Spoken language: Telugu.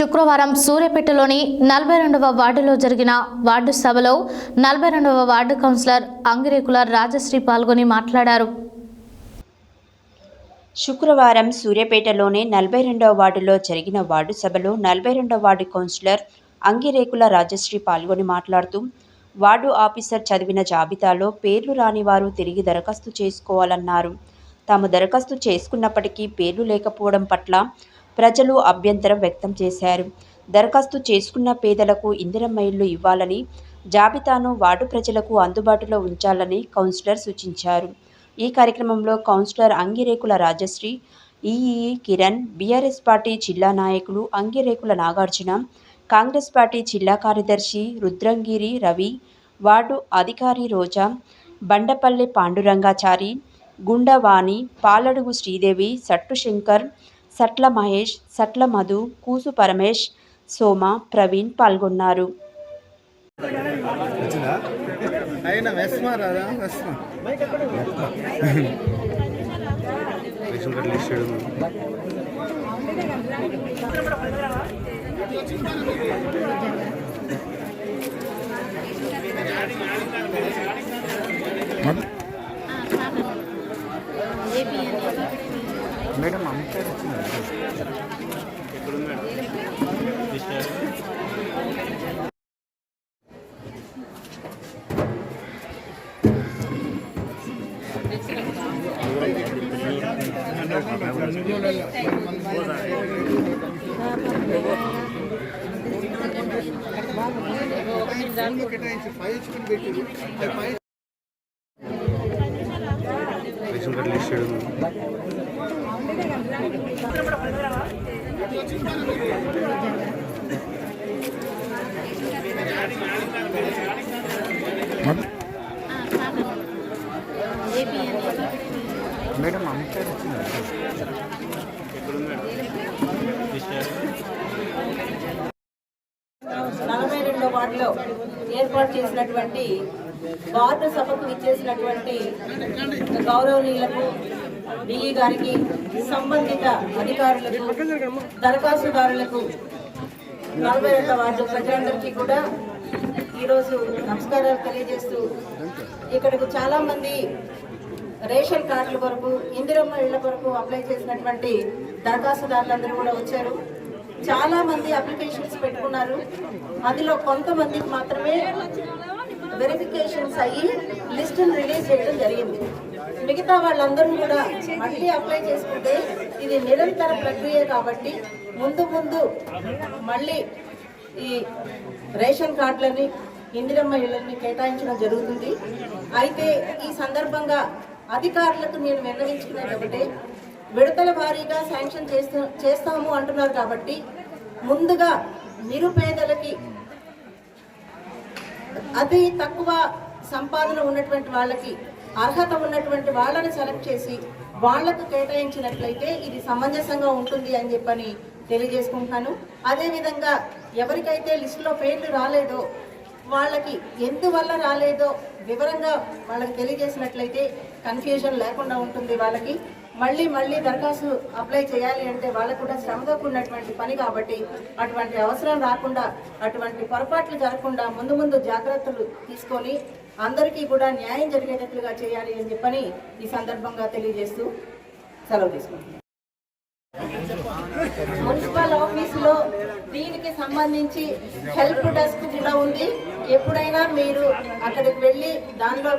శుక్రవారం సూర్యాపేటలోని 42వ వార్డులో జరిగిన వార్డు సభలో 42వ వార్డు కౌన్సిలర్ అంగిరేకుల రాజశ్రీ పాల్గొని మాట్లాడారు. శుక్రవారం సూర్యాపేటలోని 42వ వార్డులో జరిగిన వార్డు సభలో 42వ వార్డు కౌన్సిలర్ అంగిరేకుల రాజశ్రీ పాల్గొని మాట్లాడుతూ వార్డు ఆఫీసర్ చదివిన జాబితాలో పేర్లు రాని వారు తిరిగి దరఖాస్తు చేసుకోవాలన్నారు. తాము దరఖాస్తు చేసుకున్నప్పటికీ పేర్లు లేకపోవడం పట్ల ప్రజలు అభ్యంతరం వ్యక్తం చేశారు. దరఖాస్తు చేసుకున్న పేదలకు ఇందిరమ్మ ఇళ్లు ఇవ్వాలని, జాబితాను వార్డు ప్రజలకు అందుబాటులో ఉంచాలని కౌన్సిలర్ సూచించారు. ఈ కార్యక్రమంలో councillor Angirekula Rajashri, EE Kiran, BRS party జిల్లా నాయకులు అంగిరేకుల నాగార్జున, కాంగ్రెస్ పార్టీ జిల్లా కార్యదర్శి రుద్రంగిరి రవి, వార్డు అధికారి రోజా, బండపల్లి పాండురంగాచారి, గుండవాణి, పాలడుగు శ్రీదేవి, సట్టు శంకర్, సట్ల మహేష్, సట్ల మధు, కూసు పరమేష్, సోమ, ప్రవీణ్ పాల్గొన్నారు. మేడం అమ్మాయి మేడం అమ్మాయి 42వ వార్డులో ఏర్పాటు చేసినటువంటి వార్డు సభకు ఇచ్చేసినటువంటి గౌరవనీయులకు, డిఈ గారికి, సంబంధిత అధికారులకు, దరఖాస్తుదారులకు, 42వ వార్డు ప్రజలందరికీ కూడా ఈరోజు నమస్కారాలు తెలియజేస్తూ, ఇక్కడకు చాలామంది రేషన్ కార్డుల కొరకు, ఇందిరమ్మ ఇళ్ల కొరకు అప్లై చేసినటువంటి దరఖాస్తుదారులందరూ కూడా వచ్చారు. చాలా మంది అప్లికేషన్స్ పెట్టుకున్నారు. అందులో కొంతమందికి మాత్రమే వెరిఫికేషన్స్ అయ్యి లిస్టును రిలీజ్ చేయడం జరిగింది. మిగతా వాళ్ళందరూ కూడా మళ్ళీ అప్లై చేసుకుంటే ఇది నిరంతర ప్రక్రియ కాబట్టి ముందు మళ్ళీ ఈ రేషన్ కార్డులని, ఇందిరమ్మ ఇళ్ళని కేటాయించడం జరుగుతుంది. అయితే ఈ సందర్భంగా అధికారులకు నేను విన్నవించుకునేది ఒకటే, విడతల వారీగా శాంక్షన్ చేస్తాము అంటున్నారు కాబట్టి ముందుగా నిరుపేదలకి, అతి తక్కువ సంపాదన ఉన్నటువంటి వాళ్ళకి, అర్హత ఉన్నటువంటి వాళ్ళని సెలెక్ట్ చేసి వాళ్లకు కేటాయించినట్లయితే ఇది సమంజసంగా ఉంటుంది అని చెప్పని తెలియజేసుకుంటున్నాను. అదేవిధంగా ఎవరికైతే లిస్టులో పేర్లు రాలేదో వాళ్ళకి ఎందువల్ల రాలేదో వివరంగా వాళ్ళకి తెలియజేసినట్లయితే కన్ఫ్యూజన్ లేకుండా ఉంటుంది. వాళ్ళకి మళ్ళీ దరఖాస్తు అప్లై చేయాలి అంటే వాళ్ళకు కూడా శ్రమతో కూడినటువంటి పని కాబట్టి అటువంటి అవసరం రాకుండా, అటువంటి పొరపాట్లు జరగకుండా ముందు జాగ్రత్తలు తీసుకొని అందరికీ కూడా న్యాయం జరిగేటట్లుగా చేయాలి అని చెప్పని ఈ సందర్భంగా తెలియజేస్తూ సెలవు తీసుకుంటున్నాను. మున్సిపల్ ఆఫీసులో దీనికి సంబంధించి హెల్ప్ డెస్క్ కూడా ఉంది. ఎప్పుడైనా మీరు అక్కడికి వెళ్ళి దానిలో